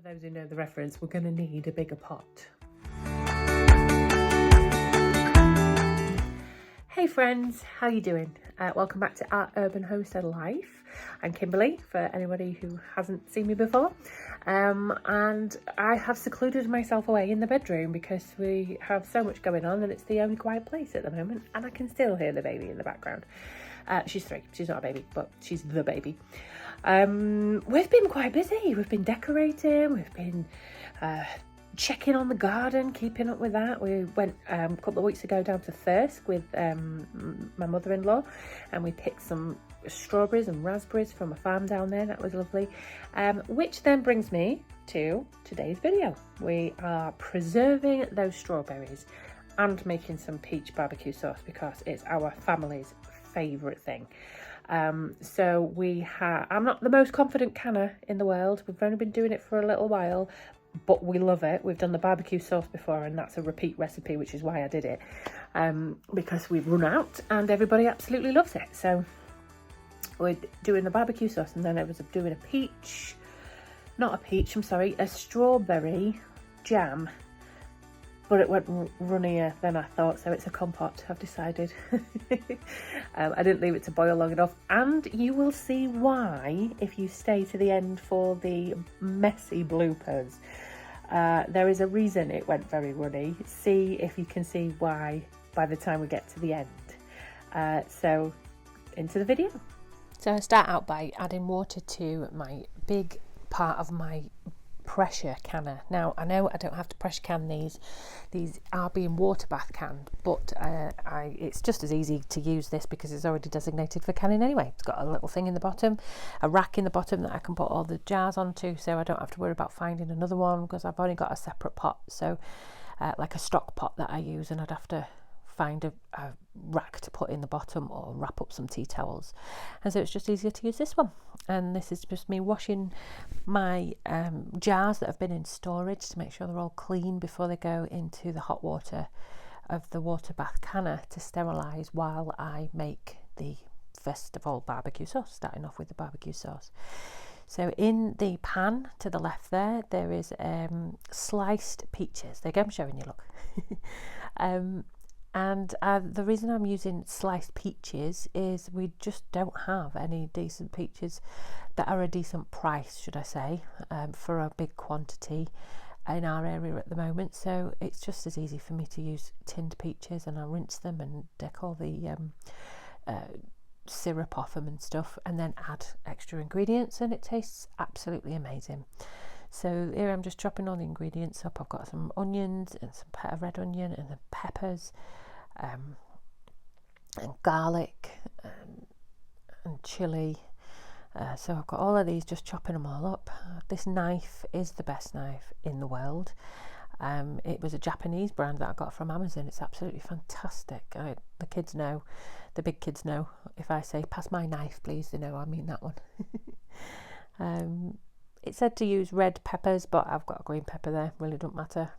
those who know the reference, we're going to need a bigger pot. Hey friends, how you doing? Welcome back to Our Urban Homestead Life. I'm Kimberly, for anybody who hasn't seen me before. And I have secluded myself away in the bedroom because we have so much going on and it's the only quiet place at the moment, and I can still hear the baby in the background. She's 3, she's not a baby, but she's the baby. We've been quite busy. We've been decorating, we've been checking on the garden, keeping up with that. We went a couple of weeks ago down to Thirsk with my mother-in-law, and we picked some strawberries and raspberries from a farm down there. That was lovely. Which then brings me to today's video. We are preserving those strawberries and making some peach barbecue sauce because it's our family's favourite thing. So I'm not the most confident canner in the world. We've only been doing it for a little while, but we love it. We've done the barbecue sauce before, and that's a repeat recipe, which is why I did it, because we've run out and everybody absolutely loves it. So we're doing the barbecue sauce, and then I was doing a strawberry jam, but it went runnier than I thought, so it's a compote, I've decided. I didn't leave it to boil long enough, and you will see why if you stay to the end for the messy bloopers. There is a reason it went very runny. See if you can see why by the time we get to the end. So into the video. So I start out by adding water to my big part of my pressure canner. Now I know I don't have to pressure can these are being water bath canned, but it's just as easy to use this because it's already designated for canning anyway. It's got a little thing in the bottom, a rack in the bottom that I can put all the jars onto, so I don't have to worry about finding another one because I've only got a separate pot, so like a stock pot that I use, and I'd have to find a rack to put in the bottom or wrap up some tea towels, and so it's just easier to use this one. And this is just me washing my jars that have been in storage to make sure they're all clean before they go into the hot water of the water bath canner to sterilise while I make the first of all barbecue sauce, starting off with the barbecue sauce. So in the pan to the left there is sliced peaches. There you go, I'm showing you, look. And the reason I'm using sliced peaches is we just don't have any decent peaches that are a decent price, should I say, for a big quantity in our area at the moment. So it's just as easy for me to use tinned peaches, and I rinse them and take all the syrup off them and stuff, and then add extra ingredients, and it tastes absolutely amazing. So here I'm just chopping all the ingredients up. I've got some onions and some red onion and the peppers, and garlic and chilli. So I've got all of these, just chopping them all up. This knife is the best knife in the world. It was a Japanese brand that I got from Amazon. It's absolutely fantastic. The kids know, the big kids know, if I say pass my knife please, they know I mean that one. It said to use red peppers, but I've got a green pepper there. Really don't matter.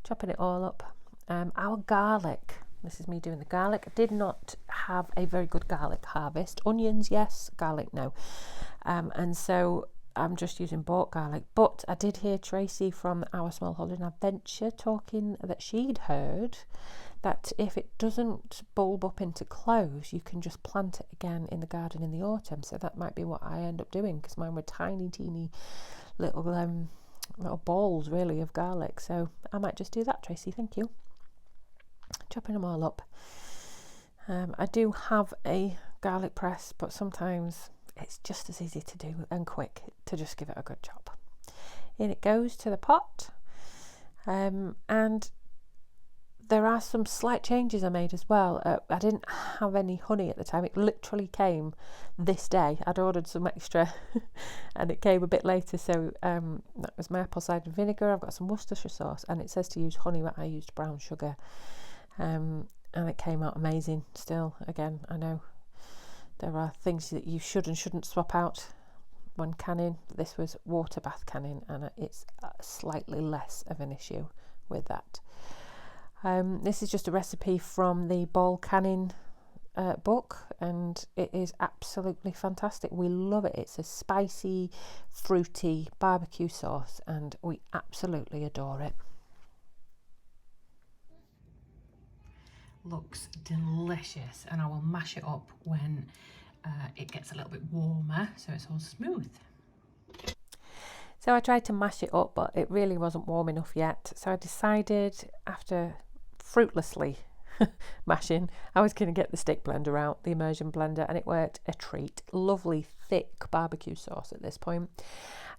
Chopping it all up. Our garlic. This is me doing the garlic. I did not have a very good garlic harvest. Onions, yes. Garlic, no. And so I'm just using bought garlic. But I did hear Tracy from Our Smallholding Adventure talking that she'd heard that if it doesn't bulb up into cloves, you can just plant it again in the garden in the autumn. So that might be what I end up doing, because mine were tiny, teeny little balls really of garlic. So I might just do that, Tracy. Thank you. Chopping them all up. I do have a garlic press, but sometimes it's just as easy to do and quick to just give it a good chop. In it goes to the pot, and there are some slight changes I made as well. I didn't have any honey at the time. It literally came this day. I'd ordered some extra and it came a bit later. So that was my apple cider vinegar. I've got some Worcestershire sauce, and it says to use honey, but I used brown sugar. And it came out amazing still. Again, I know there are things that you should and shouldn't swap out when canning. This was water bath canning, and it's slightly less of an issue with that. This is just a recipe from the ball canning book, and it is absolutely fantastic. We love it. It's a spicy, fruity barbecue sauce, and we absolutely adore it. Looks delicious, and I will mash it up when it gets a little bit warmer so it's all smooth. So I tried to mash it up, but it really wasn't warm enough yet, so I decided, after fruitlessly mashing, I was going to get the stick blender out, the immersion blender, and it worked a treat. Lovely thick barbecue sauce at this point.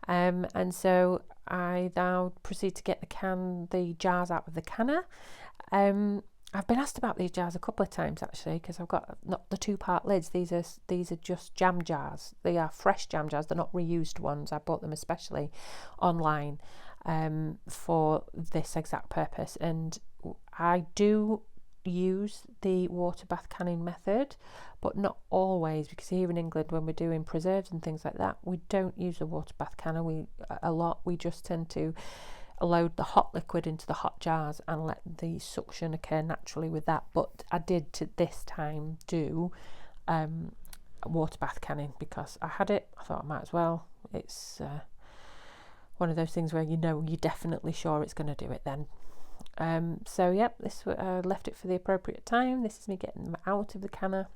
And so I now proceed to get the jars out of the canner. I've been asked about these jars a couple of times actually, because I've got not the 2-part lids. These are just jam jars. They are fresh jam jars. They're not reused ones. I bought them especially online for this exact purpose, and I do use the water bath canning method, but not always, because here in England, when we're doing preserves and things like that, we don't use a water bath canner. We just tend to load the hot liquid into the hot jars and let the suction occur naturally with that. But I did this time do water bath canning because I had it. I thought I might as well. It's one of those things where you're definitely sure it's going to do it then. So yep, this left it for the appropriate time. This is me getting them out of the canner,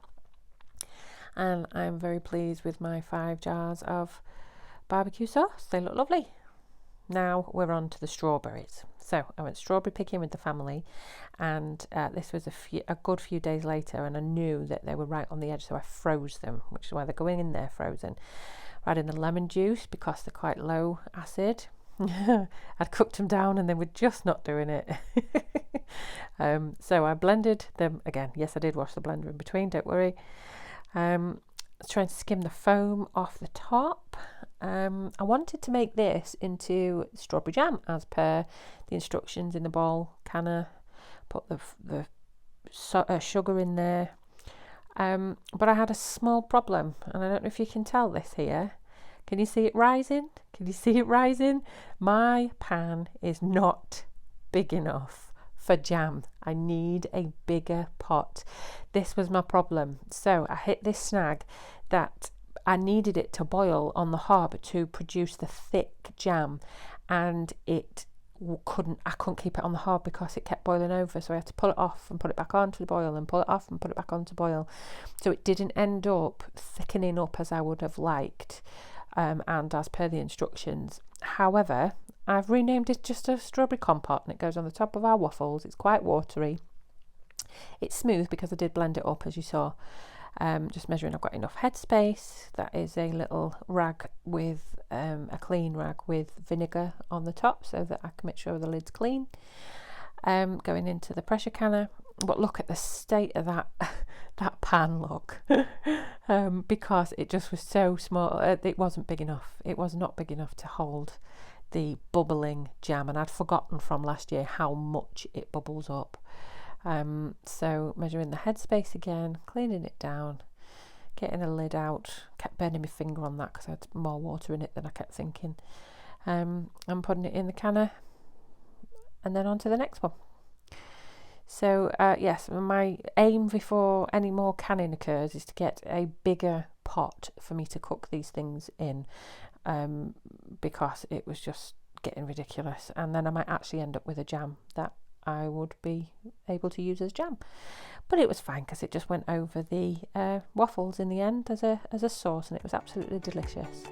and I'm very pleased with my 5 jars of barbecue sauce. They look lovely. Now we're on to the strawberries. So I went strawberry picking with the family, and this was a good few days later, and I knew that they were right on the edge, so I froze them, which is why they're going in there frozen. I added the lemon juice because they're quite low acid. I'd cooked them down and they were just not doing it. So I blended them again. Yes, I did wash the blender in between, don't worry. I was trying to skim the foam off the top. I wanted to make this into strawberry jam as per the instructions in the bowl canner. Put the sugar in there. But I had a small problem, and I don't know if you can tell this here. Can you see it rising? Can you see it rising? My pan is not big enough for jam. I need a bigger pot. This was my problem. So I hit this snag that I needed it to boil on the hob to produce the thick jam, and I couldn't keep it on the hob because it kept boiling over, so I had to pull it off and put it back onto the boil and pull it off and put it back onto boil. So it didn't end up thickening up as I would have liked, and as per the instructions. However, I've renamed it just a strawberry compote, and it goes on the top of our waffles. It's quite watery. It's smooth because I did blend it up, as you saw. Just measuring, I've got enough headspace. That is a little rag with a clean rag with vinegar on the top, so that I can make sure the lid's clean. Going into the pressure canner. But look at the state of that pan, look. Because it just was so small. It wasn't big enough. It was not big enough to hold the bubbling jam, and I'd forgotten from last year how much it bubbles up. So measuring the headspace again, cleaning it down, getting a lid out. Kept burning my finger on that because I had more water in it than I kept thinking. And putting it in the canner, and then on to the next one. So yes, my aim before any more canning occurs is to get a bigger pot for me to cook these things in, because it was just getting ridiculous, and then I might actually end up with a jam that I would be able to use as jam. But it was fine because it just went over the waffles in the end as a sauce, and it was absolutely delicious.